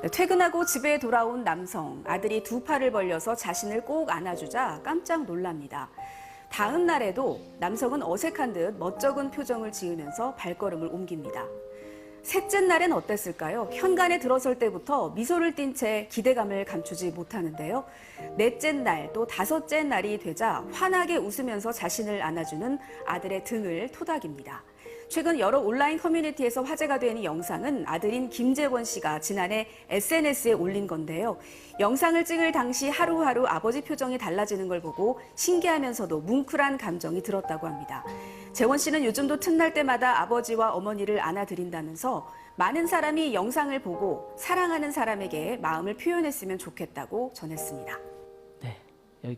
퇴근하고 집에 돌아온 남성, 아들이 두 팔을 벌려서 자신을 꼭 안아주자 깜짝 놀랍니다. 다음 날에도 남성은 어색한 듯 멋쩍은 표정을 지으면서 발걸음을 옮깁니다. 셋째 날엔 어땠을까요? 현관에 들어설 때부터 미소를 띤 채 기대감을 감추지 못하는데요. 넷째 날, 또 다섯째 날이 되자 환하게 웃으면서 자신을 안아주는 아들의 등을 토닥입니다. 최근 여러 온라인 커뮤니티에서 화제가 된 이 영상은 아들인 김재원 씨가 지난해 SNS에 올린 건데요. 영상을 찍을 당시 하루하루 아버지 표정이 달라지는 걸 보고 신기하면서도 뭉클한 감정이 들었다고 합니다. 재원 씨는 요즘도 틈날 때마다 아버지와 어머니를 안아드린다면서 많은 사람이 영상을 보고 사랑하는 사람에게 마음을 표현했으면 좋겠다고 전했습니다. 네,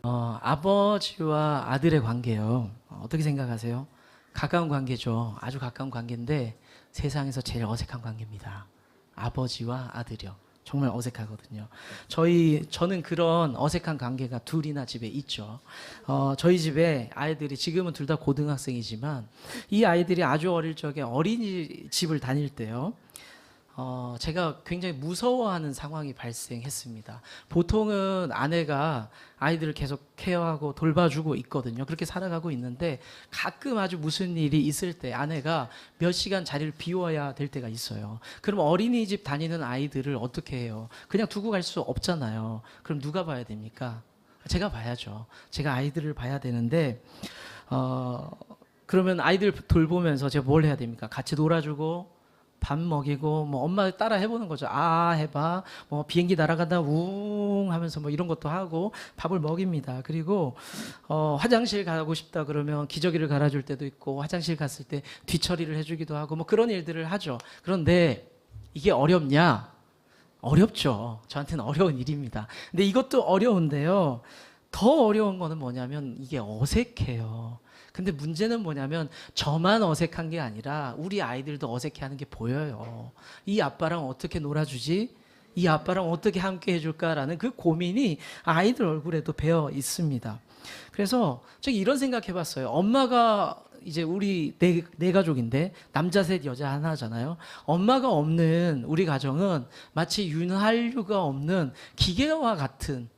아버지와 아들의 관계요. 어떻게 생각하세요? 가까운 관계죠. 아주 가까운 관계인데 세상에서 제일 어색한 관계입니다. 아버지와 아들이요. 정말 어색하거든요. 저는 그런 어색한 관계가 둘이나 집에 있죠. 저희 집에 아이들이 지금은 둘 다 고등학생이지만 이 아이들이 아주 어릴 적에 어린이집을 다닐 때요. 제가 굉장히 무서워하는 상황이 발생했습니다. 보통은 아내가 아이들을 계속 케어하고 돌봐주고 있거든요. 그렇게 살아가고 있는데 가끔 아주 무슨 일이 있을 때 아내가 몇 시간 자리를 비워야 될 때가 있어요. 그럼 어린이집 다니는 아이들을 어떻게 해요? 그냥 두고 갈 수 없잖아요. 그럼 누가 봐야 됩니까? 제가 봐야죠. 제가 아이들을 봐야 되는데 그러면 아이들 돌보면서 제가 뭘 해야 됩니까? 같이 놀아주고 밥 먹이고 뭐 엄마 따라 해보는 거죠. 아 해봐. 뭐 비행기 날아간다 웅 하면서 뭐 이런 것도 하고 밥을 먹입니다. 그리고 화장실 가고 싶다 그러면 기저귀를 갈아줄 때도 있고 화장실 갔을 때 뒤처리를 해주기도 하고 뭐 그런 일들을 하죠. 그런데 이게 어렵냐? 어렵죠. 저한테는 어려운 일입니다. 근데 이것도 어려운데요. 더 어려운 거는 뭐냐면 이게 어색해요. 근데 문제는 뭐냐면 저만 어색한 게 아니라 우리 아이들도 어색해하는 게 보여요. 이 아빠랑 어떻게 놀아주지? 이 아빠랑 어떻게 함께 해줄까라는 그 고민이 아이들 얼굴에도 배어 있습니다. 그래서 제가 이런 생각 해봤어요. 엄마가 이제 우리 네 가족인데 남자 셋 여자 하나잖아요. 엄마가 없는 우리 가정은 마치 윤활유가 없는 기계와 같은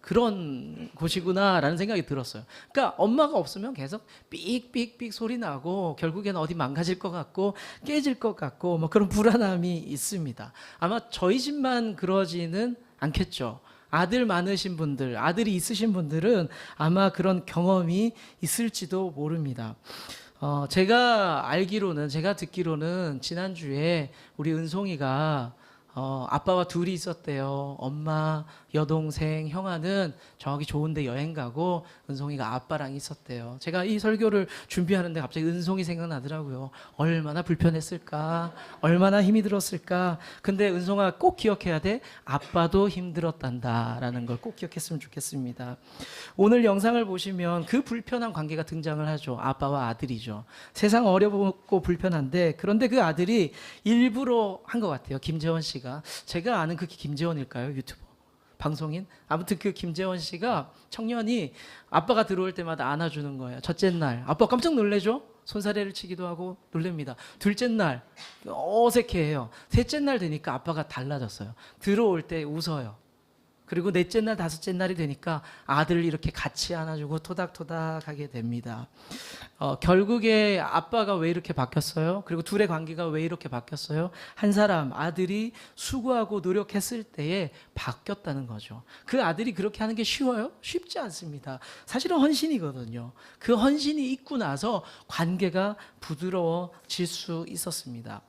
그런 곳이구나라는 생각이 들었어요. 그러니까 엄마가 없으면 계속 삑삑삑 소리 나고 결국에는 어디 망가질 것 같고 깨질 것 같고 뭐 그런 불안함이 있습니다. 아마 저희 집만 그러지는 않겠죠. 아들 많으신 분들, 아들이 있으신 분들은 아마 그런 경험이 있을지도 모릅니다. 제가 듣기로는 지난주에 우리 은송이가 아빠와 둘이 있었대요. 엄마, 여동생, 형아는 저기 좋은데 여행 가고 은송이가 아빠랑 있었대요. 제가 이 설교를 준비하는데 갑자기 은송이 생각나더라고요. 얼마나 불편했을까? 얼마나 힘이 들었을까? 근데 은송아 꼭 기억해야 돼. 아빠도 힘들었단다라는 걸 꼭 기억했으면 좋겠습니다. 오늘 영상을 보시면 그 불편한 관계가 등장을 하죠. 아빠와 아들이죠. 세상 어렵고 불편한데 그런데 그 아들이 일부러 한 것 같아요. 김재원 씨가. 제가 아는 그 김재원일까요? 유튜버. 방송인? 아무튼 그 김재원 씨가 청년이 아빠가 들어올 때마다 안아주는 거예요. 첫째 날 아빠 깜짝 놀래죠? 손사래를 치기도 하고 놀랍니다. 둘째 날 어색해해요. 셋째 날 되니까 아빠가 달라졌어요. 들어올 때 웃어요. 그리고 넷째 날 다섯째 날이 되니까 아들을 이렇게 같이 안아주고 토닥토닥 하게 됩니다. 결국에 아빠가 왜 이렇게 바뀌었어요? 그리고 둘의 관계가 왜 이렇게 바뀌었어요? 한 사람 아들이 수고하고 노력했을 때에 바뀌었다는 거죠. 그 아들이 그렇게 하는 게 쉬워요? 쉽지 않습니다. 사실은 헌신이거든요. 그 헌신이 있고 나서 관계가 부드러워질 수 있었습니다.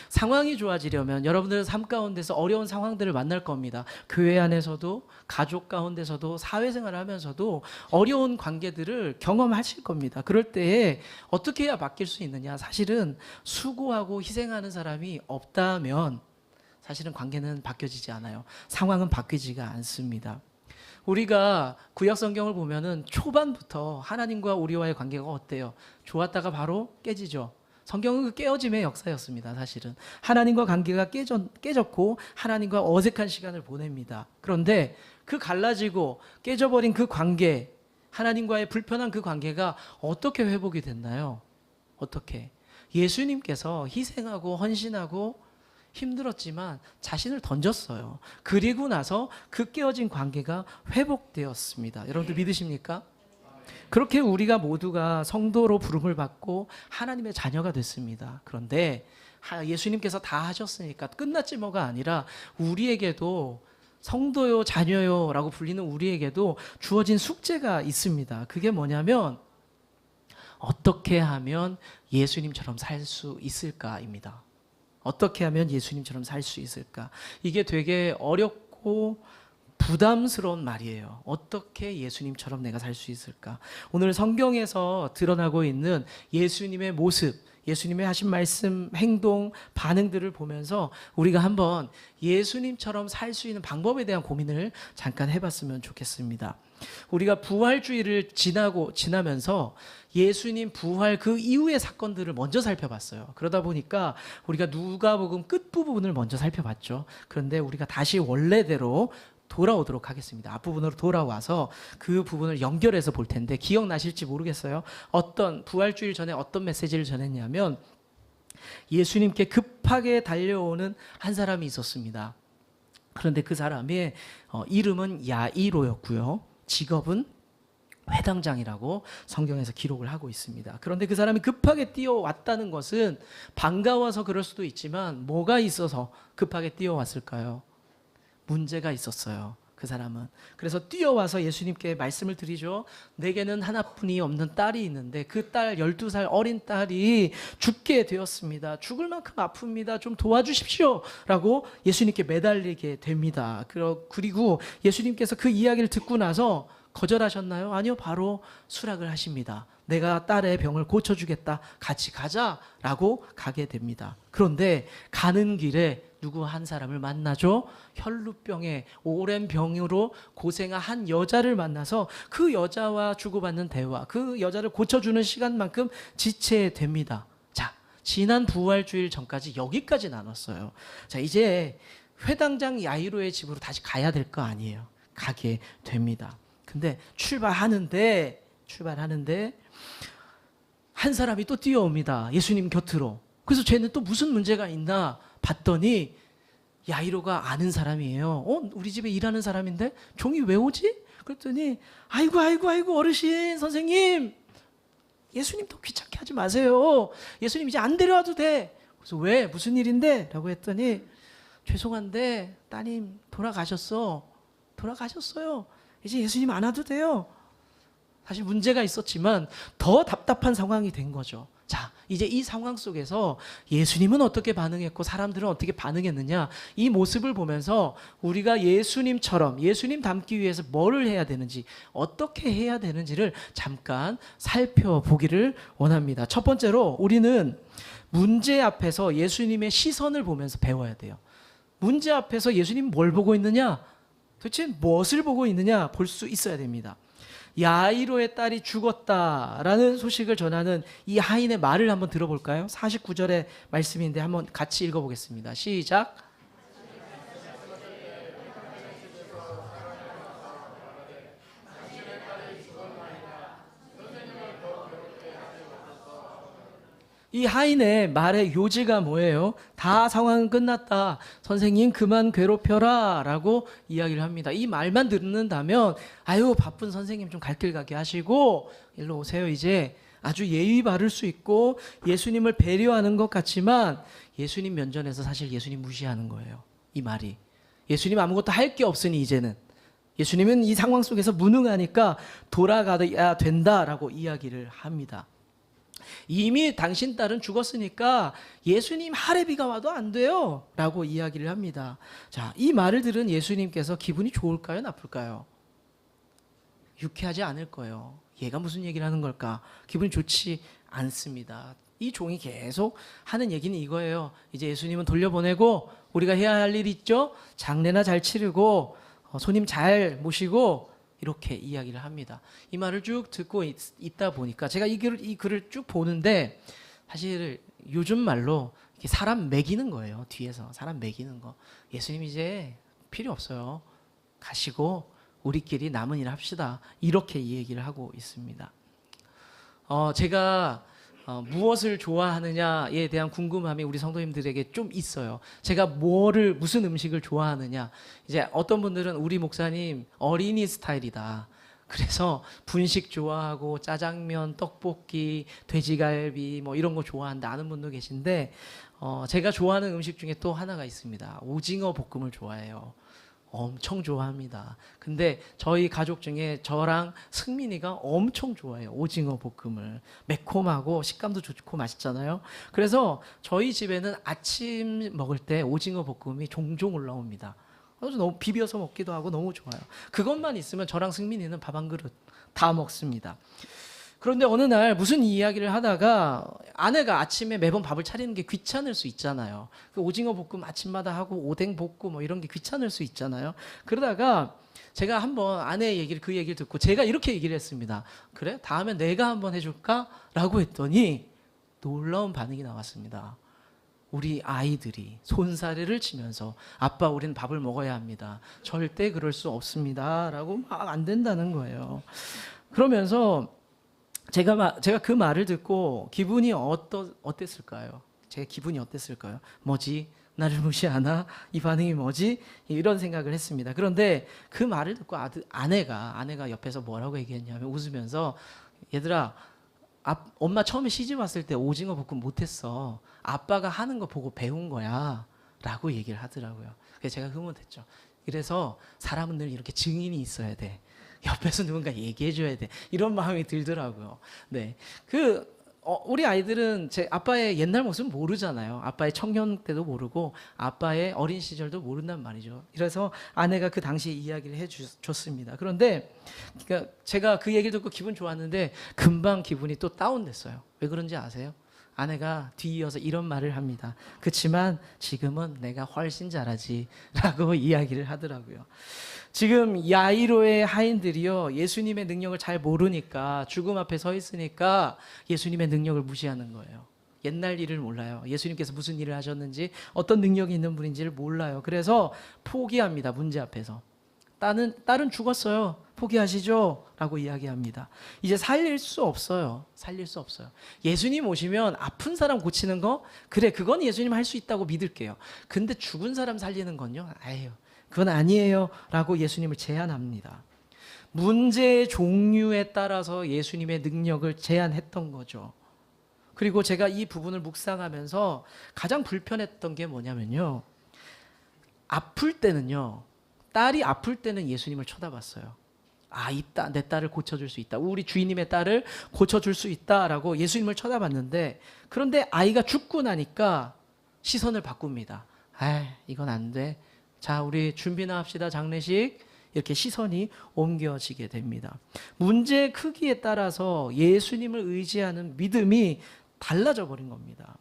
상황이 좋아지려면 여러분들은 삶 가운데서 어려운 상황들을 만날 겁니다. 교회 안에서도 가족 가운데서도 사회생활을 하면서도 어려운 관계들을 경험하실 겁니다. 그럴 때에 어떻게 해야 바뀔 수 있느냐? 사실은 수고하고 희생하는 사람이 없다면 사실은 관계는 바뀌어지지 않아요. 상황은 바뀌지가 않습니다. 우리가 구약 성경을 보면은 초반부터 하나님과 우리와의 관계가 어때요? 좋았다가 바로 깨지죠. 성경은 그 깨어짐의 역사였습니다. 사실은 하나님과 관계가 깨졌고 하나님과 어색한 시간을 보냅니다. 그런데 그 갈라지고 깨져버린 그 관계, 하나님과의 불편한 그 관계가 어떻게 회복이 됐나요? 어떻게? 예수님께서 희생하고 헌신하고 힘들었지만 자신을 던졌어요. 그리고 나서 그 깨어진 관계가 회복되었습니다. 여러분들 믿으십니까? 그렇게 우리가 모두가 성도로 부름을 받고 하나님의 자녀가 됐습니다. 그런데 예수님께서 다 하셨으니까 끝났지 뭐가 아니라 우리에게도 성도요, 자녀요 라고 불리는 우리에게도 주어진 숙제가 있습니다. 그게 뭐냐면 어떻게 하면 예수님처럼 살 수 있을까입니다. 어떻게 하면 예수님처럼 살 수 있을까? 이게 되게 어렵고 부담스러운 말이에요. 어떻게 예수님처럼 내가 살 수 있을까? 오늘 성경에서 드러나고 있는 예수님의 모습, 예수님의 하신 말씀, 행동, 반응들을 보면서 우리가 한번 예수님처럼 살 수 있는 방법에 대한 고민을 잠깐 해봤으면 좋겠습니다. 우리가 부활주의를 지나면서 예수님 부활 그 이후의 사건들을 먼저 살펴봤어요. 그러다 보니까 우리가 누가복음 끝부분을 먼저 살펴봤죠. 그런데 우리가 다시 원래대로 돌아오도록 하겠습니다. 앞부분으로 돌아와서 그 부분을 연결해서 볼 텐데 기억나실지 모르겠어요. 부활주일 전에 어떤 메시지를 전했냐면 예수님께 급하게 달려오는 한 사람이 있었습니다. 그런데 그 사람의 이름은 야이로였고요. 직업은 회당장이라고 성경에서 기록을 하고 있습니다. 그런데 그 사람이 급하게 뛰어왔다는 것은 반가워서 그럴 수도 있지만 뭐가 있어서 급하게 뛰어왔을까요? 문제가 있었어요. 그 사람은. 그래서 뛰어와서 예수님께 말씀을 드리죠. 내게는 하나뿐이 없는 딸이 있는데 그 딸 12살 어린 딸이 죽게 되었습니다. 죽을 만큼 아픕니다. 좀 도와주십시오 라고 예수님께 매달리게 됩니다. 그리고 예수님께서 그 이야기를 듣고 나서 거절하셨나요? 아니요. 바로 수락을 하십니다. 내가 딸의 병을 고쳐주겠다. 같이 가자라고 가게 됩니다. 그런데 가는 길에 누구 한 사람을 만나죠? 혈루병에 오랜 병으로 고생한 한 여자를 만나서 그 여자와 주고받는 대화, 그 여자를 고쳐주는 시간만큼 지체됩니다. 자, 지난 부활주일 전까지 여기까지 나눴어요. 자, 이제 회당장 야이로의 집으로 다시 가야 될 거 아니에요. 가게 됩니다. 근데 출발하는데 한 사람이 또 뛰어옵니다. 예수님 곁으로. 그래서 쟤는 또 무슨 문제가 있나 봤더니 야이로가 아는 사람이에요. 우리 집에 일하는 사람인데 종이 왜 오지? 그랬더니 아이고 어르신 선생님 예수님 더 귀찮게 하지 마세요. 예수님 이제 안 데려와도 돼. 그래서 왜? 무슨 일인데? 라고 했더니 죄송한데 따님 돌아가셨어요. 이제 예수님 안 와도 돼요. 사실 문제가 있었지만 더 답답한 상황이 된 거죠. 자, 이제 이 상황 속에서 예수님은 어떻게 반응했고 사람들은 어떻게 반응했느냐, 이 모습을 보면서 우리가 예수님처럼 예수님 닮기 위해서 뭐를 해야 되는지, 어떻게 해야 되는지를 잠깐 살펴보기를 원합니다. 첫 번째로 우리는 문제 앞에서 예수님의 시선을 보면서 배워야 돼요. 문제 앞에서 예수님 뭘 보고 있느냐, 도대체 무엇을 보고 있느냐 볼 수 있어야 됩니다. 야이로의 딸이 죽었다라는 소식을 전하는 이 하인의 말을 한번 들어볼까요? 49절의 말씀인데 한번 같이 읽어보겠습니다. 시작. 이 하인의 말의 요지가 뭐예요? 다 상황은 끝났다. 선생님 그만 괴롭혀라 라고 이야기를 합니다. 이 말만 듣는다면 아유 바쁜 선생님 좀 갈 길 가게 하시고 일로 오세요. 이제 아주 예의 바를 수 있고 예수님을 배려하는 것 같지만 예수님 면전에서 사실 예수님 무시하는 거예요. 이 말이. 예수님 아무것도 할 게 없으니 이제는. 예수님은 이 상황 속에서 무능하니까 돌아가야 된다라고 이야기를 합니다. 이미 당신 딸은 죽었으니까 예수님 할애비가 와도 안 돼요 라고 이야기를 합니다. 자, 이 말을 들은 예수님께서 기분이 좋을까요? 나쁠까요? 유쾌하지 않을 거예요. 얘가 무슨 얘기를 하는 걸까? 기분이 좋지 않습니다. 이 종이 계속 하는 얘기는 이거예요. 이제 예수님은 돌려보내고 우리가 해야 할 일이 있죠. 장례나 잘 치르고 손님 잘 모시고 이렇게 이야기를 합니다. 이 말을 쭉 듣고 있다 보니까 제가 이 글을 쭉 보는데 사실 요즘 말로 이렇게 사람 매기는 거예요. 뒤에서 사람 매기는 거. 예수님 이제 필요 없어요. 가시고 우리끼리 남은 일 합시다. 이렇게 이 얘기를 하고 있습니다. 제가 무엇을 좋아하느냐에 대한 궁금함이 우리 성도님들에게 좀 있어요. 제가 무슨 음식을 좋아하느냐. 이제 어떤 분들은 우리 목사님 어린이 스타일이다. 그래서 분식 좋아하고 짜장면, 떡볶이, 돼지갈비 뭐 이런 거 좋아한다 아는 분도 계신데 제가 좋아하는 음식 중에 또 하나가 있습니다. 오징어 볶음을 좋아해요. 엄청 좋아합니다. 근데 저희 가족 중에 저랑 승민이가 엄청 좋아해요. 오징어 볶음을. 매콤하고 식감도 좋고 맛있잖아요. 그래서 저희 집에는 아침 먹을 때 오징어 볶음이 종종 올라옵니다. 그래서 너무 비벼서 먹기도 하고 너무 좋아요. 그것만 있으면 저랑 승민이는 밥 한 그릇 다 먹습니다. 그런데 어느 날 무슨 이야기를 하다가 아내가 아침에 매번 밥을 차리는 게 귀찮을 수 있잖아요. 그 오징어 볶음 아침마다 하고 오뎅 볶고 뭐 이런 게 귀찮을 수 있잖아요. 그러다가 제가 한번 아내의 얘기를 그 얘기를 듣고 제가 이렇게 얘기를 했습니다. 그래? 다음에 내가 한번 해줄까? 라고 했더니 놀라운 반응이 나왔습니다. 우리 아이들이 손사래를 치면서 아빠 우리는 밥을 먹어야 합니다. 절대 그럴 수 없습니다. 라고 막 안 된다는 거예요. 그러면서 제가 그 말을 듣고 기분이 어땠을까요? 제 기분이 어땠을까요? 뭐지? 나를 무시하나? 이 반응이 뭐지? 이런 생각을 했습니다. 그런데 그 말을 듣고 아내가 옆에서 뭐라고 얘기했냐면 웃으면서 얘들아 엄마 처음에 시집 왔을 때 오징어 볶음 못했어. 아빠가 하는 거 보고 배운 거야. 라고 얘기를 하더라고요. 그래서 제가 흐뭇했죠. 그래서 사람은 늘 이렇게 증인이 있어야 돼. 옆에서 누군가 얘기해줘야 돼. 이런 마음이 들더라고요. 네. 우리 아이들은 제 아빠의 옛날 모습 모르잖아요. 아빠의 청년 때도 모르고 아빠의 어린 시절도 모른단 말이죠. 그래서 아내가 그 당시에 이야기를 해줬습니다. 그런데 그러니까 제가 그 얘기를 듣고 기분 좋았는데 금방 기분이 또 다운됐어요. 왜 그런지 아세요? 아내가 뒤이어서 이런 말을 합니다. 그치만 지금은 내가 훨씬 잘하지 라고 이야기를 하더라고요. 지금 야이로의 하인들이요 예수님의 능력을 잘 모르니까 죽음 앞에 서 있으니까 예수님의 능력을 무시하는 거예요. 옛날 일을 몰라요. 예수님께서 무슨 일을 하셨는지 어떤 능력이 있는 분인지를 몰라요. 그래서 포기합니다. 문제 앞에서. 딸은 죽었어요. 포기하시죠? 라고 이야기합니다. 이제 살릴 수 없어요. 살릴 수 없어요. 예수님 오시면 아픈 사람 고치는 거? 그래, 그건 예수님 할 수 있다고 믿을게요. 근데 죽은 사람 살리는 건요? 아유, 그건 아니에요. 라고 예수님을 제안합니다. 문제의 종류에 따라서 예수님의 능력을 제안했던 거죠. 그리고 제가 이 부분을 묵상하면서 가장 불편했던 게 뭐냐면요. 아플 때는요. 딸이 아플 때는 예수님을 쳐다봤어요. 내 딸을 고쳐줄 수 있다. 우리 주인님의 딸을 고쳐줄 수 있다라고 예수님을 쳐다봤는데 그런데 아이가 죽고 나니까 시선을 바꿉니다. 이건 안 돼. 자, 우리 준비나 합시다. 장례식. 이렇게 시선이 옮겨지게 됩니다. 문제의 크기에 따라서 예수님을 의지하는 믿음이 달라져 버린 겁니다.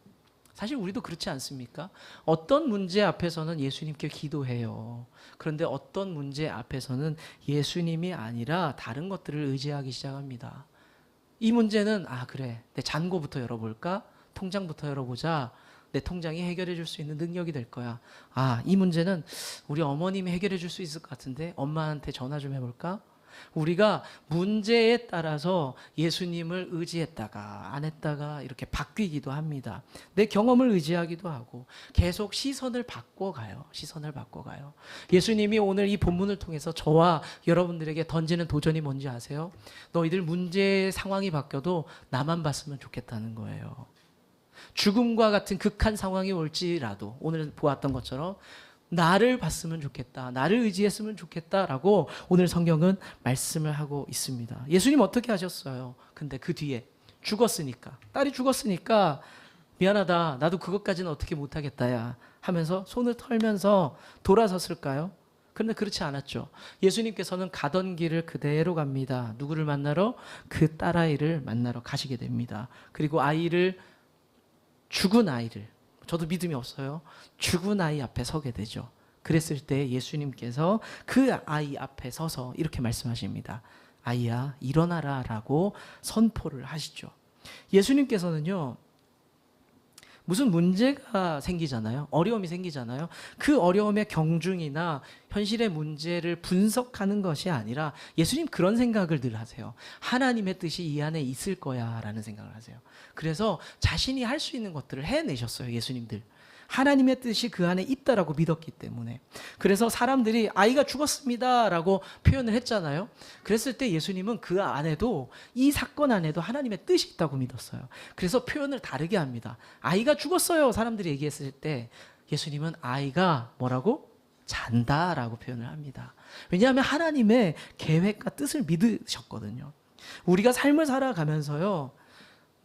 사실 우리도 그렇지 않습니까? 어떤 문제 앞에서는 예수님께 기도해요. 그런데 어떤 문제 앞에서는 예수님이 아니라 다른 것들을 의지하기 시작합니다. 이 문제는 그래, 내 잔고부터 열어볼까? 통장부터 열어보자. 내 통장이 해결해 줄 수 있는 능력이 될 거야. 이 문제는 우리 어머님이 해결해 줄 수 있을 것 같은데 엄마한테 전화 좀 해볼까? 우리가 문제에 따라서 예수님을 의지했다가 안 했다가 이렇게 바뀌기도 합니다. 내 경험을 의지하기도 하고 계속 시선을 바꿔가요. 시선을 바꿔가요. 예수님이 오늘 이 본문을 통해서 저와 여러분들에게 던지는 도전이 뭔지 아세요? 너희들 문제의 상황이 바뀌어도 나만 봤으면 좋겠다는 거예요. 죽음과 같은 극한 상황이 올지라도 오늘 보았던 것처럼 나를 봤으면 좋겠다. 나를 의지했으면 좋겠다라고 오늘 성경은 말씀을 하고 있습니다. 예수님 어떻게 하셨어요? 근데 그 뒤에 죽었으니까 딸이 죽었으니까 미안하다. 나도 그것까지는 어떻게 못하겠다야 하면서 손을 털면서 돌아섰을까요? 그런데 그렇지 않았죠. 예수님께서는 가던 길을 그대로 갑니다. 누구를 만나러? 그 딸아이를 만나러 가시게 됩니다. 그리고 죽은 아이를 저도 믿음이 없어요. 죽은 아이 앞에 서게 되죠. 그랬을 때 예수님께서 그 아이 앞에 서서 이렇게 말씀하십니다. 아이야, 일어나라 라고 선포를 하시죠. 예수님께서는요, 무슨 문제가 생기잖아요. 어려움이 생기잖아요. 그 어려움의 경중이나 현실의 문제를 분석하는 것이 아니라 예수님 그런 생각을 늘 하세요. 하나님의 뜻이 이 안에 있을 거야 라는 생각을 하세요. 그래서 자신이 할 수 있는 것들을 해내셨어요. 예수님들. 하나님의 뜻이 그 안에 있다라고 믿었기 때문에. 그래서 사람들이 아이가 죽었습니다라고 표현을 했잖아요. 그랬을 때 예수님은 그 안에도, 이 사건 안에도 하나님의 뜻이 있다고 믿었어요. 그래서 표현을 다르게 합니다. 아이가 죽었어요 사람들이 얘기했을 때 예수님은 아이가 뭐라고? 잔다라고 표현을 합니다. 왜냐하면 하나님의 계획과 뜻을 믿으셨거든요. 우리가 삶을 살아가면서요,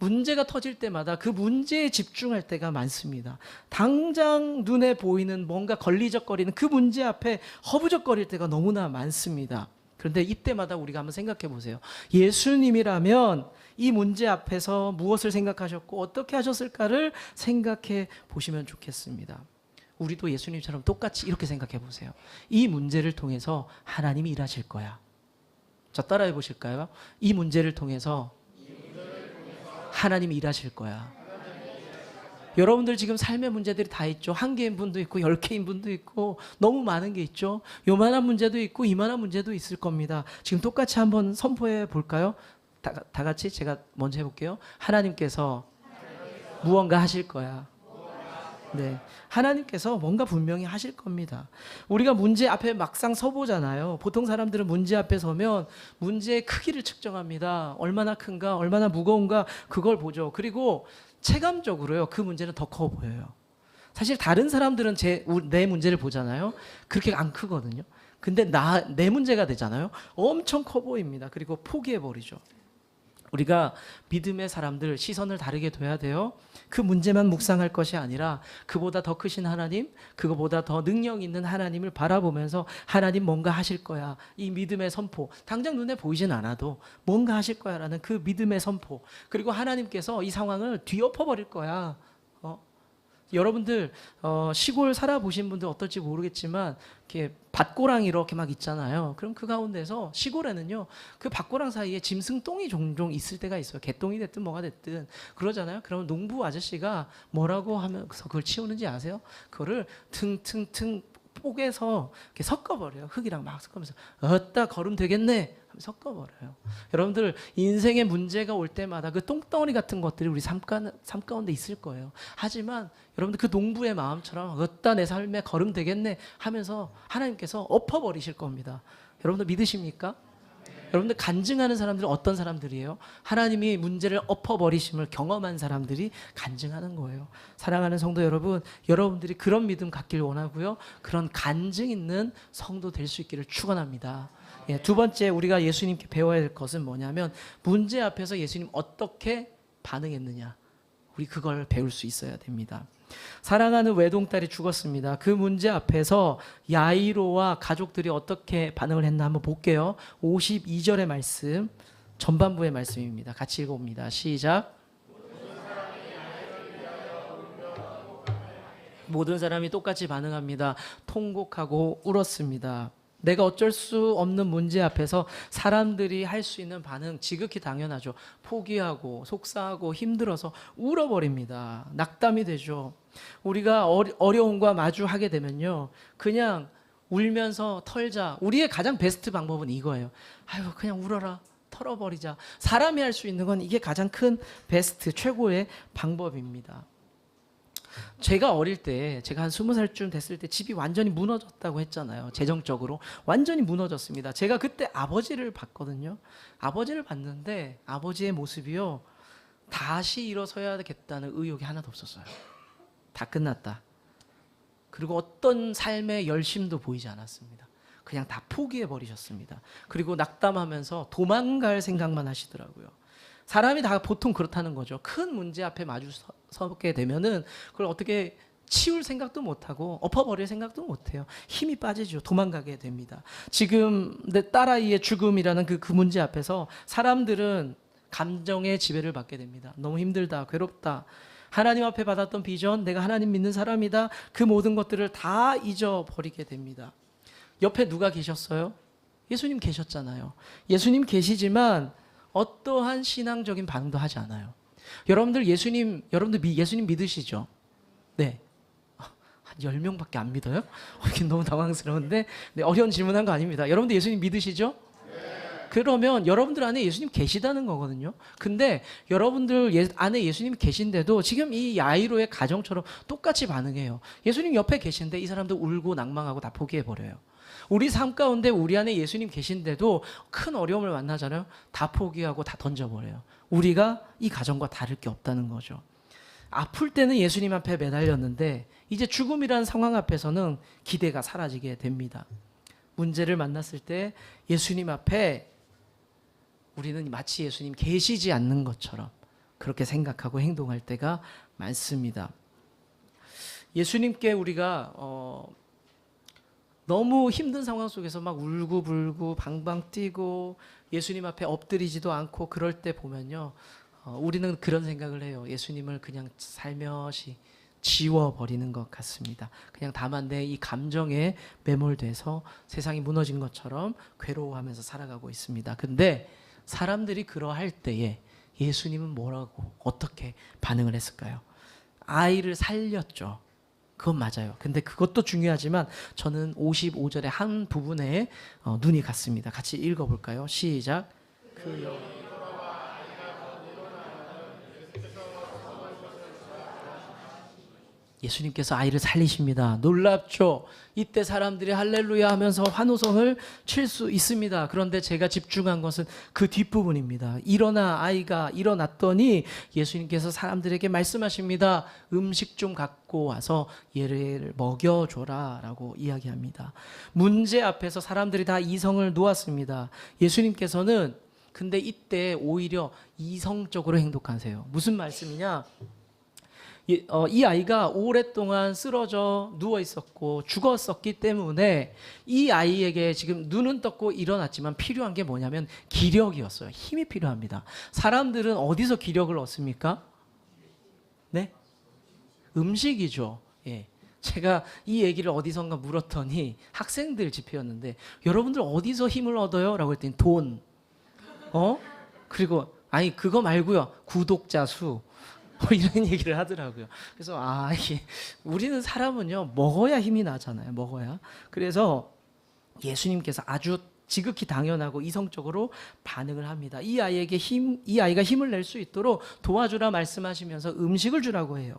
문제가 터질 때마다 그 문제에 집중할 때가 많습니다. 당장 눈에 보이는 뭔가 걸리적거리는 그 문제 앞에 허부적거릴 때가 너무나 많습니다. 그런데 이때마다 우리가 한번 생각해 보세요. 예수님이라면 이 문제 앞에서 무엇을 생각하셨고 어떻게 하셨을까를 생각해 보시면 좋겠습니다. 우리도 예수님처럼 똑같이 이렇게 생각해 보세요. 이 문제를 통해서 하나님이 일하실 거야. 자, 따라해 보실까요? 이 문제를 통해서 하나님이 일하실 거야. 여러분들 지금 삶의 문제들이 다 있죠. 한 개인 분도 있고 10개인 분도 있고 너무 많은 게 있죠. 요만한 문제도 있고 이만한 문제도 있을 겁니다. 지금 똑같이 한번 선포해 볼까요? 다 같이 제가 먼저 해볼게요. 하나님께서 무언가 하실 거야. 네, 하나님께서 뭔가 분명히 하실 겁니다. 우리가 문제 앞에 막상 서보잖아요. 보통 사람들은 문제 앞에 서면 문제의 크기를 측정합니다. 얼마나 큰가, 얼마나 무거운가 그걸 보죠. 그리고 체감적으로요, 그 문제는 더 커 보여요. 사실 다른 사람들은 내 문제를 보잖아요. 그렇게 안 크거든요. 근데 내 문제가 되잖아요. 엄청 커 보입니다. 그리고 포기해 버리죠. 우리가 믿음의 사람들 시선을 다르게 둬야 돼요. 그 문제만 묵상할 것이 아니라 그보다 더 크신 하나님, 그거보다 더 능력 있는 하나님을 바라보면서 하나님 뭔가 하실 거야. 이 믿음의 선포. 당장 눈에 보이진 않아도 뭔가 하실 거야라는 그 믿음의 선포. 그리고 하나님께서 이 상황을 뒤엎어 버릴 거야. 여러분들 시골 살아보신 분들 어떨지 모르겠지만 이렇게 밭고랑이 이렇게 막 있잖아요. 그럼 그 가운데서 시골에는요, 그 밭고랑 사이에 짐승똥이 종종 있을 때가 있어요. 개똥이 됐든 뭐가 됐든 그러잖아요. 그러면 농부 아저씨가 뭐라고 하면서 그걸 치우는지 아세요? 그거를 퉁퉁퉁 뽀개서 이렇게 섞어버려요. 흙이랑 막 섞으면서 어따 거름 되겠네 하면 섞어버려요. 여러분들 인생의 문제가 올 때마다 그 똥덩어리 같은 것들이 우리 삶 가운데 있을 거예요. 하지만 여러분들 그 농부의 마음처럼 어따 내 삶에 거름 되겠네 하면서 하나님께서 엎어버리실 겁니다. 여러분들 믿으십니까? 여러분들 간증하는 사람들은 어떤 사람들이에요? 하나님이 문제를 엎어버리심을 경험한 사람들이 간증하는 거예요. 사랑하는 성도 여러분, 여러분들이 그런 믿음 갖길 원하고요. 그런 간증 있는 성도 될 수 있기를 축원합니다. 예, 두 번째 우리가 예수님께 배워야 될 것은 뭐냐면 문제 앞에서 예수님 어떻게 반응했느냐. 우리 그걸 배울 수 있어야 됩니다. 사랑하는 외동딸이 죽었습니다. 그 문제 앞에서 야이로와 가족들이 어떻게 반응을 했나 한번 볼게요. 52절의 말씀, 전반부의 말씀입니다. 같이 읽어봅니다. 시작. 모든 사람이 똑같이 반응합니다. 통곡하고 울었습니다. 내가 어쩔 수 없는 문제 앞에서 사람들이 할 수 있는 반응 지극히 당연하죠. 포기하고 속상하고 힘들어서 울어버립니다. 낙담이 되죠. 우리가 어려움과 마주하게 되면요, 그냥 울면서 털자. 우리의 가장 베스트 방법은 이거예요. 아유, 그냥 울어라. 털어버리자. 사람이 할 수 있는 건 이게 가장 큰 베스트 최고의 방법입니다. 제가 어릴 때, 제가 한 20살쯤 됐을 때 집이 완전히 무너졌다고 했잖아요. 재정적으로 완전히 무너졌습니다. 제가 그때 아버지를 봤거든요. 아버지를 봤는데 아버지의 모습이요, 다시 일어서야겠다는 의욕이 하나도 없었어요. 다 끝났다. 그리고 어떤 삶의 열심도 보이지 않았습니다. 그냥 다 포기해 버리셨습니다. 그리고 낙담하면서 도망갈 생각만 하시더라고요. 사람이 다 보통 그렇다는 거죠. 큰 문제 앞에 마주 서게 되면은 그걸 어떻게 치울 생각도 못하고 엎어버릴 생각도 못해요. 힘이 빠지죠. 도망가게 됩니다. 지금 내 딸아이의 죽음이라는 그 문제 앞에서 사람들은 감정의 지배를 받게 됩니다. 너무 힘들다, 괴롭다. 하나님 앞에 받았던 비전, 내가 하나님 믿는 사람이다. 그 모든 것들을 다 잊어버리게 됩니다. 옆에 누가 계셨어요? 예수님 계셨잖아요. 예수님 계시지만 어떠한 신앙적인 반응도 하지 않아요. 여러분들 예수님 믿으시죠? 네. 한 10명밖에 안 믿어요? 이게 너무 당황스러운데. 네, 어려운 질문한 거 아닙니다. 여러분들 예수님 믿으시죠? 그러면 여러분들 안에 예수님 계시다는 거거든요. 근데 여러분들 안에 예수님 계신데도 지금 이 야이로의 가정처럼 똑같이 반응해요. 예수님 옆에 계신데 이 사람들 울고 낭망하고 다 포기해버려요. 우리 삶 가운데 우리 안에 예수님 계신데도 큰 어려움을 만나잖아요. 다 포기하고 다 던져버려요. 우리가 이 가정과 다를 게 없다는 거죠. 아플 때는 예수님 앞에 매달렸는데 이제 죽음이라는 상황 앞에서는 기대가 사라지게 됩니다. 문제를 만났을 때 예수님 앞에 우리는 마치 예수님 계시지 않는 것처럼 그렇게 생각하고 행동할 때가 많습니다. 예수님께 우리가 너무 힘든 상황 속에서 막 울고불고 방방 뛰고 예수님 앞에 엎드리지도 않고 그럴 때 보면요, 우리는 그런 생각을 해요. 예수님을 그냥 살며시 지워버리는 것 같습니다. 그냥 다만 내 이 감정에 매몰돼서 세상이 무너진 것처럼 괴로워하면서 살아가고 있습니다. 근데 사람들이 그러할 때에 예수님은 뭐라고 어떻게 반응을 했을까요? 아이를 살렸죠. 그건 맞아요. 근데 그것도 중요하지만 저는 55절의 한 부분에 눈이 갔습니다. 같이 읽어볼까요? 시작. 예수님께서 아이를 살리십니다. 놀랍죠? 이때 사람들이 할렐루야 하면서 환호성을 칠 수 있습니다. 그런데 제가 집중한 것은 그 뒷부분입니다. 아이가 일어났더니 예수님께서 사람들에게 말씀하십니다. 음식 좀 갖고 와서 얘를 먹여줘라 라고 이야기합니다. 문제 앞에서 사람들이 다 이성을 놓았습니다. 예수님께서는 근데 이때 오히려 이성적으로 행동하세요. 무슨 말씀이냐? 이 아이가 오랫동안 쓰러져 누워 있었고 죽었었기 때문에 이 아이에게 지금 눈은 떴고 일어났지만 필요한 게 뭐냐면 기력이었어요. 힘이 필요합니다. 사람들은 어디서 기력을 얻습니까? 네? 음식이죠. 예. 제가 이 얘기를 어디선가 물었더니 학생들 집회였는데 여러분들 어디서 힘을 얻어요? 라고 했더니 돈. 그리고 아니 그거 말고요. 구독자 수. 이런 얘기를 하더라고요. 그래서 이게 우리는 사람은요 먹어야 힘이 나잖아요. 먹어야. 그래서 예수님께서 아주 지극히 당연하고 이성적으로 반응을 합니다. 이 아이가 힘을 낼 수 있도록 도와주라 말씀하시면서 음식을 주라고 해요.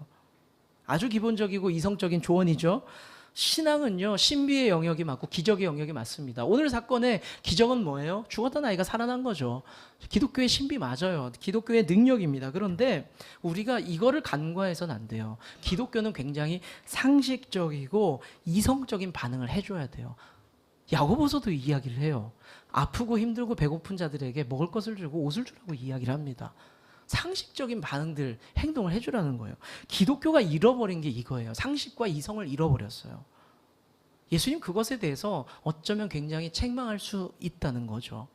아주 기본적이고 이성적인 조언이죠. 신앙은요 신비의 영역이 맞고 기적의 영역이 맞습니다. 오늘 사건의 기적은 뭐예요? 죽었던 아이가 살아난 거죠. 기독교의 신비 맞아요. 기독교의 능력입니다. 그런데 우리가 이거를 간과해서는 안 돼요. 기독교는 굉장히 상식적이고 이성적인 반응을 해줘야 돼요. 야고보서도 이야기를 해요. 아프고 힘들고 배고픈 자들에게 먹을 것을 주고 옷을 주라고 이야기를 합니다. 상식적인 반응들, 행동을 해주라는 거예요. 기독교가 잃어버린 게 이거예요. 상식과 이성을 잃어버렸어요. 예수님 그것에 대해서 어쩌면 굉장히 책망할 수 있다는 거죠.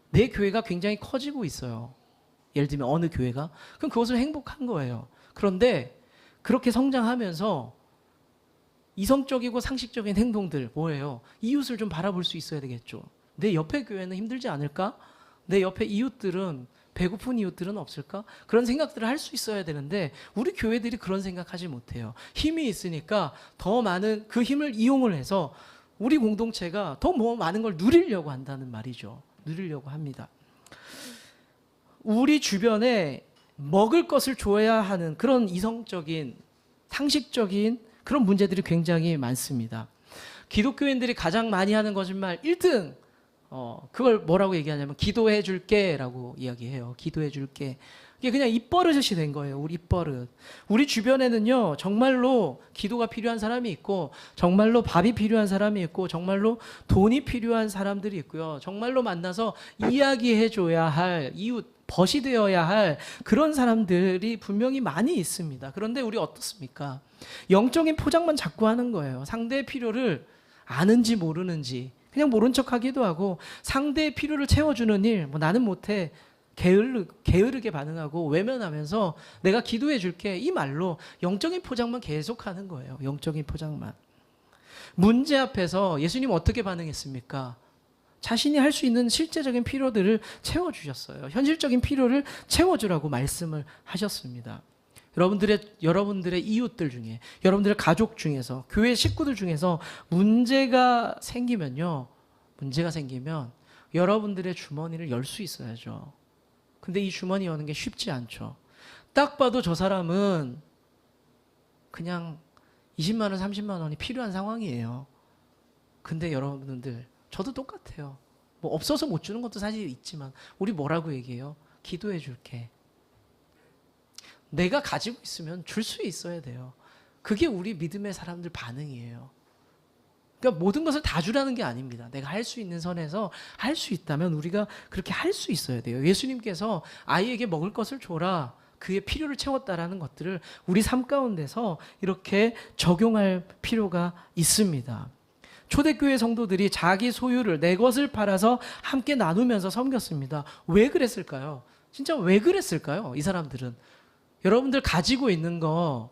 내 교회가 굉장히 커지고 있어요. 예를 들면 어느 교회가? 그럼 그것은 행복한 거예요. 그런데 그렇게 성장하면서 이성적이고 상식적인 행동들 뭐예요? 이웃을 좀 바라볼 수 있어야 되겠죠. 내 옆에 교회는 힘들지 않을까? 내 옆에 이웃들은 배고픈 이웃들은 없을까? 그런 생각들을 할 수 있어야 되는데 우리 교회들이 그런 생각하지 못해요. 힘이 있으니까 더 많은 그 힘을 이용을 해서 우리 공동체가 더 많은 걸 누리려고 한다는 말이죠. 누리려고 합니다. 우리 주변에 먹을 것을 줘야 하는 그런 이성적인 상식적인 그런 문제들이 굉장히 많습니다. 기독교인들이 가장 많이 하는 거짓말 1등 그걸 뭐라고 얘기하냐면 기도해 줄게 라고 이야기해요. 기도해 줄게. 이게 그냥 입버릇이 된 거예요. 우리 입버릇. 우리 주변에는요 정말로 기도가 필요한 사람이 있고 정말로 밥이 필요한 사람이 있고 정말로 돈이 필요한 사람들이 있고요. 정말로 만나서 이야기해 줘야 할 이웃 벗이 되어야 할 그런 사람들이 분명히 많이 있습니다. 그런데 우리 어떻습니까? 영적인 포장만 자꾸 하는 거예요. 상대의 필요를 아는지 모르는지 그냥 모른 척하기도 하고 상대의 필요를 채워주는 일, 나는 못해 게으르게 반응하고 외면하면서 내가 기도해 줄게 이 말로 영적인 포장만 계속하는 거예요. 영적인 포장만. 문제 앞에서 예수님 어떻게 반응했습니까? 자신이 할 수 있는 실제적인 필요들을 채워주셨어요. 현실적인 필요를 채워주라고 말씀을 하셨습니다. 여러분들의 이웃들 중에, 여러분들의 가족 중에서, 교회 식구들 중에서 문제가 생기면 여러분들의 주머니를 열 수 있어야죠. 근데 이 주머니 여는 게 쉽지 않죠. 딱 봐도 저 사람은 그냥 20만 원, 30만 원이 필요한 상황이에요. 근데 여러분들, 저도 똑같아요. 뭐 없어서 못 주는 것도 사실 있지만 우리 뭐라고 얘기해요? 기도해 줄게. 내가 가지고 있으면 줄 수 있어야 돼요. 그게 우리 믿음의 사람들 반응이에요. 그러니까 모든 것을 다 주라는 게 아닙니다. 내가 할 수 있는 선에서 할 수 있다면 우리가 그렇게 할 수 있어야 돼요. 예수님께서 아이에게 먹을 것을 줘라, 그의 필요를 채웠다라는 것들을 우리 삶 가운데서 이렇게 적용할 필요가 있습니다. 초대교회 성도들이 자기 소유를, 내 것을 팔아서 함께 나누면서 섬겼습니다. 왜 그랬을까요? 진짜 왜 그랬을까요? 이 사람들은. 여러분들 가지고 있는 거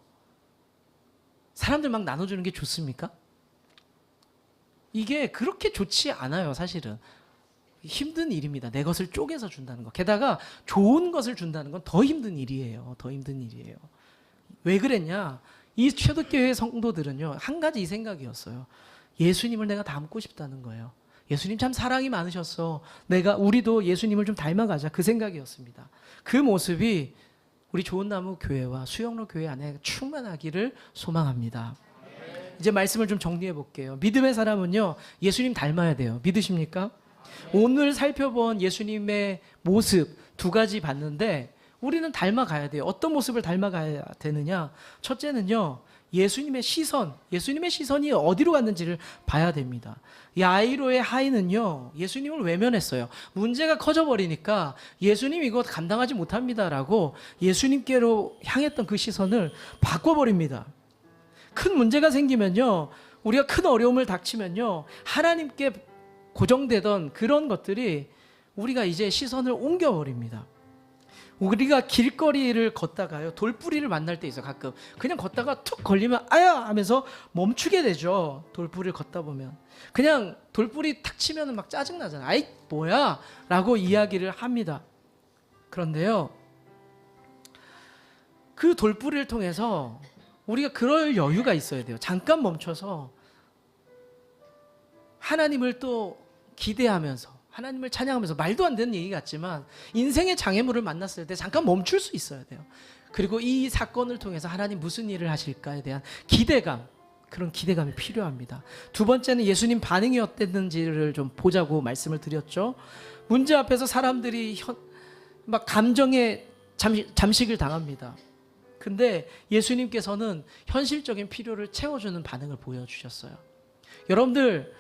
사람들 막 나눠주는 게 좋습니까? 이게 그렇게 좋지 않아요, 사실은. 힘든 일입니다. 내 것을 쪼개서 준다는 거. 게다가 좋은 것을 준다는 건 더 힘든 일이에요. 더 힘든 일이에요. 왜 그랬냐? 이 초대교회 성도들은요, 한 가지 이 생각이었어요. 예수님을 내가 닮고 싶다는 거예요. 예수님 참 사랑이 많으셨어. 우리도 예수님을 좀 닮아가자. 그 생각이었습니다. 그 모습이 우리 좋은나무 교회와 수영로 교회 안에 충만하기를 소망합니다. 이제 말씀을 좀 정리해 볼게요. 믿음의 사람은요, 예수님 닮아야 돼요. 믿으십니까? 오늘 살펴본 예수님의 모습 두 가지 봤는데 우리는 닮아가야 돼요. 어떤 모습을 닮아가야 되느냐? 첫째는요, 예수님의 시선이 어디로 갔는지를 봐야 됩니다. 야이로의 하인은요, 예수님을 외면했어요. 문제가 커져버리니까 예수님 이거 감당하지 못합니다라고 예수님께로 향했던 그 시선을 바꿔버립니다. 큰 문제가 생기면요, 우리가 큰 어려움을 닥치면요, 하나님께 고정되던 그런 것들이 우리가 이제 시선을 옮겨버립니다. 우리가 길거리를 걷다가요, 돌뿌리를 만날 때 있어요. 가끔 그냥 걷다가 툭 걸리면 아야 하면서 멈추게 되죠. 돌뿌리를 걷다 보면 그냥 돌뿌리 탁 치면 막 짜증나잖아요. 아이 뭐야 라고 이야기를 합니다. 그런데요, 그 돌뿌리를 통해서 우리가 그럴 여유가 있어야 돼요. 잠깐 멈춰서 하나님을 또 기대하면서, 하나님을 찬양하면서, 말도 안 되는 얘기 같지만 인생의 장애물을 만났을 때 잠깐 멈출 수 있어야 돼요. 그리고 이 사건을 통해서 하나님 무슨 일을 하실까에 대한 기대감, 그런 기대감이 필요합니다. 두 번째는 예수님 반응이 어땠는지를 좀 보자고 말씀을 드렸죠. 문제 앞에서 사람들이 막 감정에 잠식을 당합니다. 근데 예수님께서는 현실적인 필요를 채워주는 반응을 보여주셨어요. 여러분들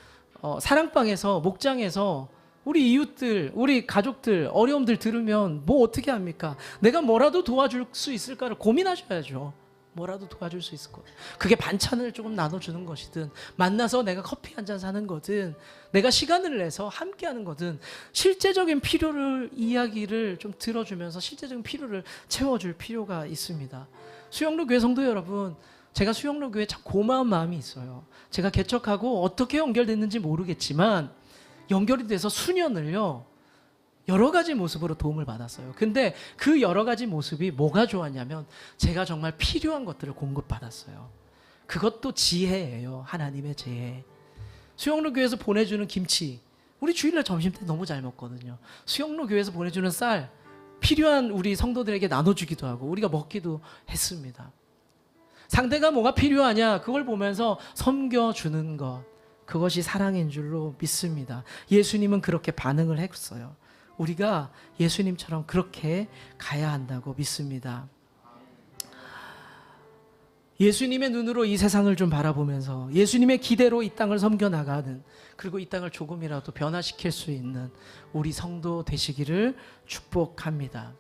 사랑방에서, 목장에서 우리 이웃들, 우리 가족들 어려움들 들으면 뭐 어떻게 합니까? 내가 뭐라도 도와줄 수 있을까를 고민하셔야죠. 뭐라도 도와줄 수 있을 거예요. 그게 반찬을 조금 나눠주는 것이든, 만나서 내가 커피 한 잔 사는 거든, 내가 시간을 내서 함께하는 거든, 실제적인 필요를, 이야기를 좀 들어주면서 실제적인 필요를 채워줄 필요가 있습니다. 수영로 교회 성도 여러분, 제가 수영로 교회에 참 고마운 마음이 있어요. 제가 개척하고 어떻게 연결됐는지 모르겠지만 연결이 돼서 수년을요, 여러 가지 모습으로 도움을 받았어요. 근데 그 여러 가지 모습이 뭐가 좋았냐면 제가 정말 필요한 것들을 공급받았어요. 그것도 지혜예요. 하나님의 지혜. 수영로 교회에서 보내주는 김치, 우리 주일날 점심 때 너무 잘 먹거든요. 수영로 교회에서 보내주는 쌀, 필요한 우리 성도들에게 나눠주기도 하고 우리가 먹기도 했습니다. 상대가 뭐가 필요하냐, 그걸 보면서 섬겨주는 것, 그것이 사랑인 줄로 믿습니다. 예수님은 그렇게 반응을 했어요. 우리가 예수님처럼 그렇게 가야 한다고 믿습니다. 예수님의 눈으로 이 세상을 좀 바라보면서 예수님의 기대로 이 땅을 섬겨나가는, 그리고 이 땅을 조금이라도 변화시킬 수 있는 우리 성도 되시기를 축복합니다.